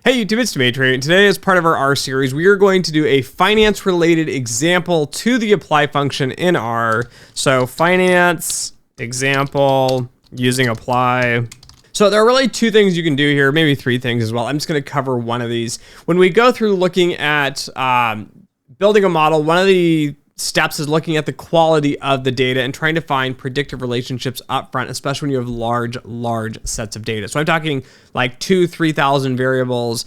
Hey YouTube, it's Dimitri, and today as part of our R series, we are going to do a finance-related example to the apply function in R. So finance example using apply. So there are really two things you can do here, maybe three things as well. I'm just going to cover one of these. When we go through looking at building a model, one of the steps is looking at the quality of the data and trying to find predictive relationships up front, especially when you have large sets of data. So I'm talking like 2,000-3,000 variables.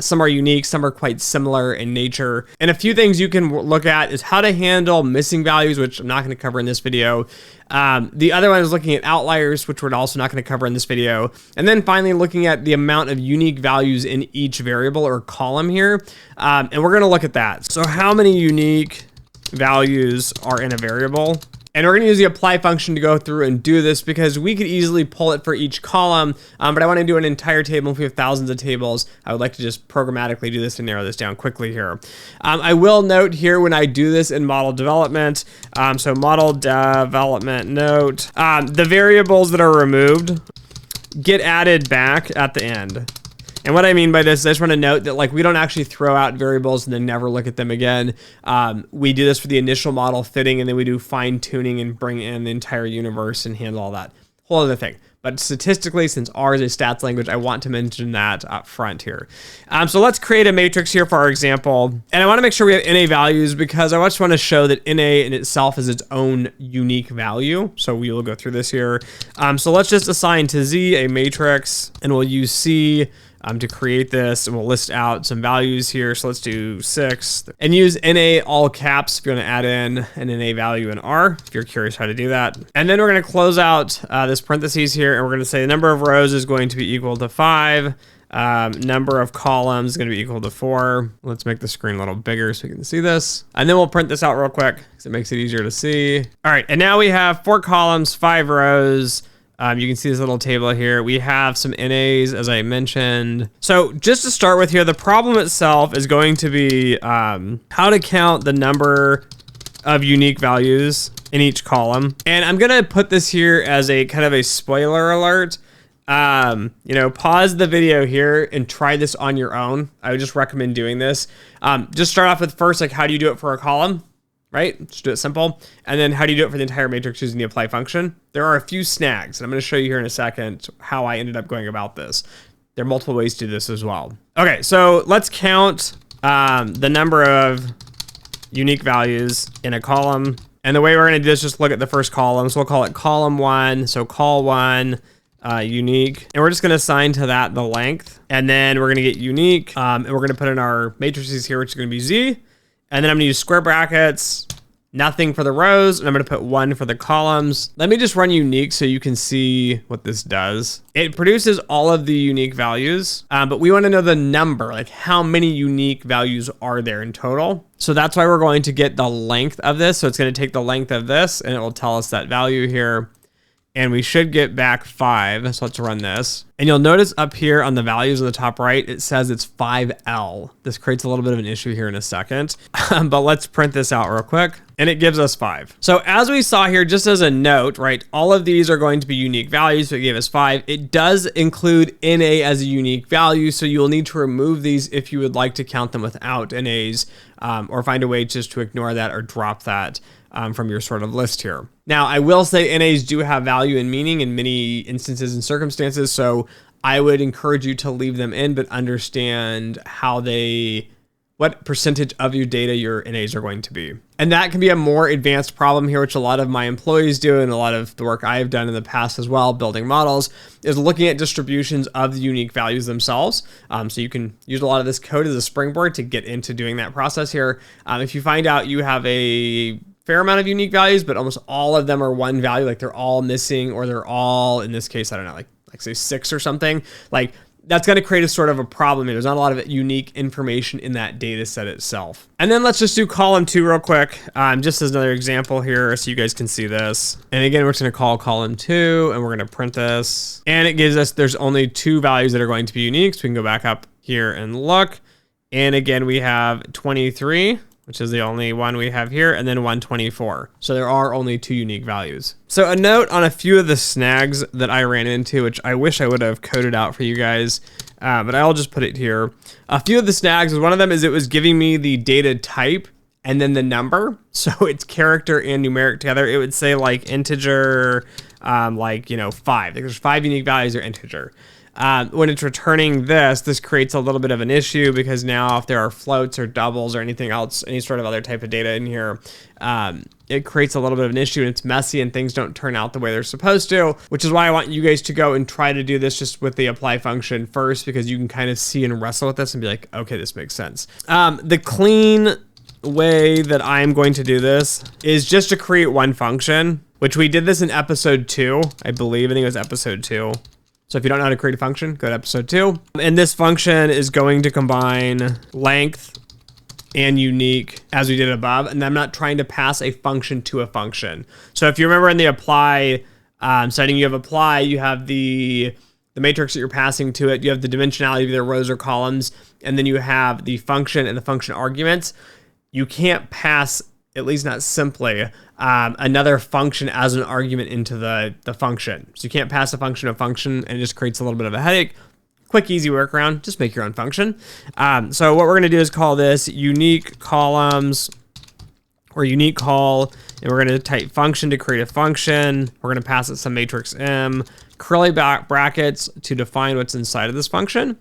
Some are unique, some are quite similar in nature. And a few things you can look at is how to handle missing values, which I'm not going to cover in this video. The other one is looking at outliers, which we're also not going to cover in this video. And then finally looking at the amount of unique values in each variable or column here. And we're going to look at that. So how many unique values are in a variable? And we're going to use the apply function to go through and do this because we could easily pull it for each column, but I want to do an entire table. If we have thousands of tables, I would like to just programmatically do this and narrow this down quickly here. I will note here when I do this in model development, so model development note, the variables that are removed get added back at the end. And what I mean by this is I just want to note that like we don't actually throw out variables and then never look at them again. We do this for the initial model fitting, and then we do fine tuning and bring in the entire universe and handle all that whole other thing. But statistically, since R is a stats language, I want to mention that up front here. So let's create a matrix here for our example. And I want to make sure we have NA values because I just want to show that NA in itself is its own unique value. So we will go through this here. So let's just assign to Z a matrix, and we'll use C to create this, and we'll list out some values here. So let's do 6 and use NA all caps if you want to add in an NA value in R, if you're curious how to do that. And then we're going to close out this parentheses here, and we're going to say the number of rows is going to be equal to 5. Number of columns is going to be equal to 4. Let's make the screen a little bigger so we can see this. And then we'll print this out real quick because it makes it easier to see. All right, and now we have 4 columns, 5 rows. You can see this little table here. We have some NAs, as I mentioned. So just to start with here, the problem itself is going to be how to count the number of unique values in each column. And I'm going to put this here as a kind of a spoiler alert. You know, pause the video here and try this on your own. I would just recommend doing this. Just start off with first, like, how do you do it for a column? Right? Just do it simple. And then how do you do it for the entire matrix using the apply function? There are a few snags, and I'm going to show you here in a second how I ended up going about this. There are multiple ways to do this as well. Okay, so let's count the number of unique values in a column. And the way we're going to do this is just look at the first column. So we'll call it column 1. So call 1 unique. And we're just going to assign to that the length. And then we're going to get unique. And we're going to put in our matrices here, which is going to be Z. And then I'm gonna use square brackets, nothing for the rows, and I'm gonna put 1 for the columns. Let me just run unique so you can see what this does. It produces all of the unique values, but we wanna know the number, like how many unique values are there in total. So that's why we're going to get the length of this. So it's gonna take the length of this, and it will tell us that value here. And we should get back 5. So let's run this. And you'll notice up here on the values on the top right, it says it's 5L. This creates a little bit of an issue here in a second, but let's print this out real quick. And it gives us 5. So as we saw here, just as a note, right, all of these are going to be unique values. So it gave us 5. It does include NA as a unique value. So you'll need to remove these if you would like to count them without NAs, or find a way just to ignore that or drop that from your sort of list here. Now, I will say NAs do have value and meaning in many instances and circumstances, so I would encourage you to leave them in, but understand what percentage of your data your NAs are going to be. And that can be a more advanced problem here, which a lot of my employees do, and a lot of the work I've done in the past as well, building models, is looking at distributions of the unique values themselves. So you can use a lot of this code as a springboard to get into doing that process here. If you find out you have a fair amount of unique values, but almost all of them are one value, like they're all missing, or they're all, in this case, I don't know, like say 6 or something, like that's going to create a sort of a problem here. There's not a lot of unique information in that data set itself. And then let's just do column 2 real quick, just as another example here so you guys can see this. And again, we're just going to call column 2, and we're going to print this. And it gives us, there's only 2 values that are going to be unique. So we can go back up here and look. And again, we have 23. which is the only one we have here, and then 124. So there are only 2 unique values. So a note on a few of the snags that I ran into, which I wish I would have coded out for you guys. but I'll just put it here. A few of the snags, one of them is it was giving me the data type and then the number. So it's character and numeric together. It would say like integer, 5. Like there's 5 unique values or integer. When it's returning this creates a little bit of an issue because now if there are floats or doubles or anything else, any sort of other type of data in here, it creates a little bit of an issue and it's messy and things don't turn out the way they're supposed to, which is why I want you guys to go and try to do this just with the apply function first, because you can kind of see and wrestle with this and be like, okay, this makes sense. The clean way that I'm going to do this is just to create one function, which we did this in episode 2, I believe. I think it was episode 2. So if you don't know how to create a function, go to episode 2. And this function is going to combine length and unique as we did above. And I'm not trying to pass a function to a function. So if you remember in the apply setting, you have apply, you have the matrix that you're passing to it, you have the dimensionality of either rows or columns, and then you have the function and the function arguments. You can't pass, at least not simply, another function as an argument into the function. So you can't pass a function to a function, and it just creates a little bit of a headache. Quick, easy workaround, just make your own function. So what we're gonna do is call this unique columns or unique call, and we're gonna type function to create a function. We're gonna pass it some matrix M, curly brackets to define what's inside of this function.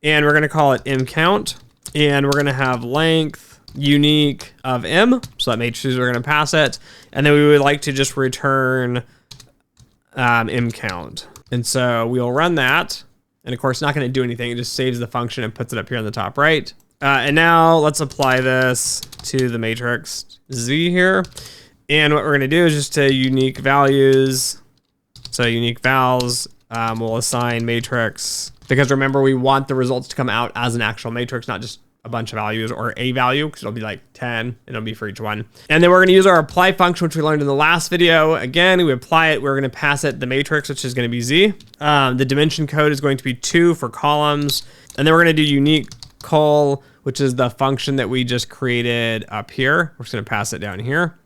And we're gonna call it mCount, and we're gonna have length unique of M, so that matrices we're going to pass it, and then we would like to just return mCount. And so we'll run that, and of course not going to do anything, it just saves the function and puts it up here on the top right. And now let's apply this to the matrix Z here, and what we're going to do is just to unique values, so unique vals, we'll assign matrix, because remember we want the results to come out as an actual matrix, not just a bunch of values or a value, because it'll be like 10 and it'll be for each one. And then we're going to use our apply function, which we learned in the last video. Again, we apply it, we're going to pass it the matrix, which is going to be Z. The dimension code is going to be 2 for columns. And then we're going to do unique call, which is the function that we just created up here. We're just going to pass it down here.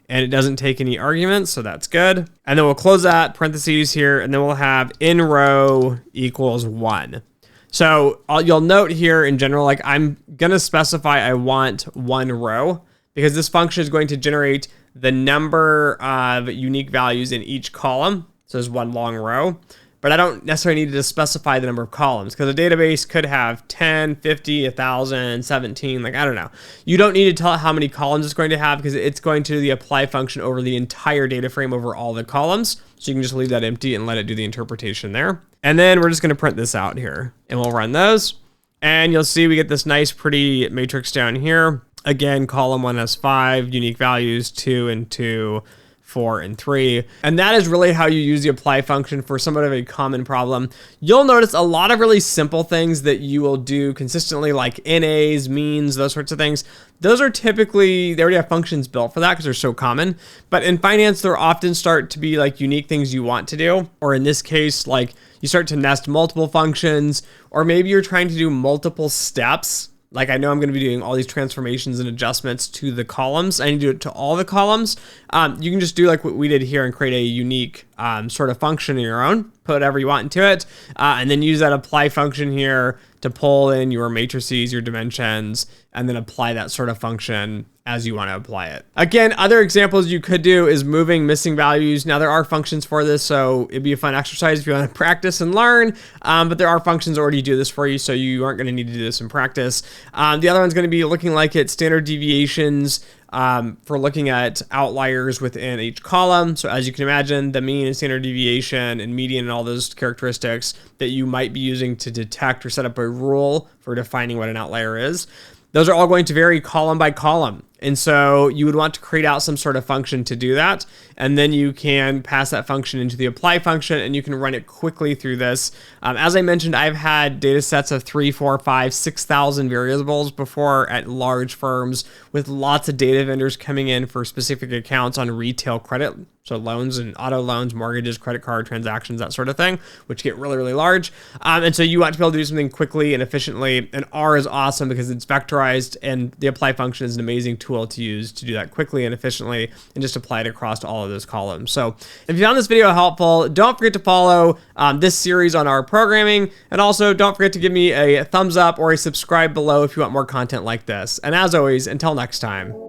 And it doesn't take any arguments, so that's good. And then we'll close that, parentheses here, and then we'll have in row equals 1. So you'll note here in general, like I'm going to specify I want 1 row, because this function is going to generate the number of unique values in each column. So there's 1 long row, but I don't necessarily need to specify the number of columns, because a database could have 10, 50, 1,000, 17, like I don't know. You don't need to tell it how many columns it's going to have, because it's going to do the apply function over the entire data frame over all the columns. So you can just leave that empty and let it do the interpretation there. And then we're just going to print this out here, and we'll run those. And you'll see we get this nice pretty matrix down here. Again, column 1 has 5 unique values, 2 and 2, 4 and 3. And that is really how you use the apply function for somewhat of a common problem. You'll notice a lot of really simple things that you will do consistently, like NAs, means, those sorts of things. Those are typically, they already have functions built for that because they're so common. But in finance, there often start to be like unique things you want to do. Or in this case, like you start to nest multiple functions, or maybe you're trying to do multiple steps. Like I know I'm going to be doing all these transformations and adjustments to the columns. I need to do it to all the columns. You can just do like what we did here and create a unique sort of function of your own, put whatever you want into it, and then use that apply function here to pull in your matrices, your dimensions, and then apply that sort of function as you want to apply it. Again, other examples you could do is moving missing values. Now there are functions for this, so it'd be a fun exercise if you want to practice and learn, but there are functions that already do this for you, so you aren't going to need to do this in practice. The other one's going to be looking like at standard deviations for looking at outliers within each column. So as you can imagine, the mean and standard deviation and median and all those characteristics that you might be using to detect or set up a rule for defining what an outlier is, those are all going to vary column by column. And so you would want to create out some sort of function to do that. And then you can pass that function into the apply function and you can run it quickly through this. As I mentioned, I've had data sets of 3, 4, 5, 6,000 variables before at large firms with lots of data vendors coming in for specific accounts on retail credit So loans and auto loans, mortgages, credit card transactions, that sort of thing, which get really, really large. And so you want to be able to do something quickly and efficiently. And R is awesome because it's vectorized, and the apply function is an amazing tool to use to do that quickly and efficiently and just apply it across all of those columns. So if you found this video helpful, don't forget to follow this series on R programming. And also don't forget to give me a thumbs up or a subscribe below if you want more content like this. And as always, until next time.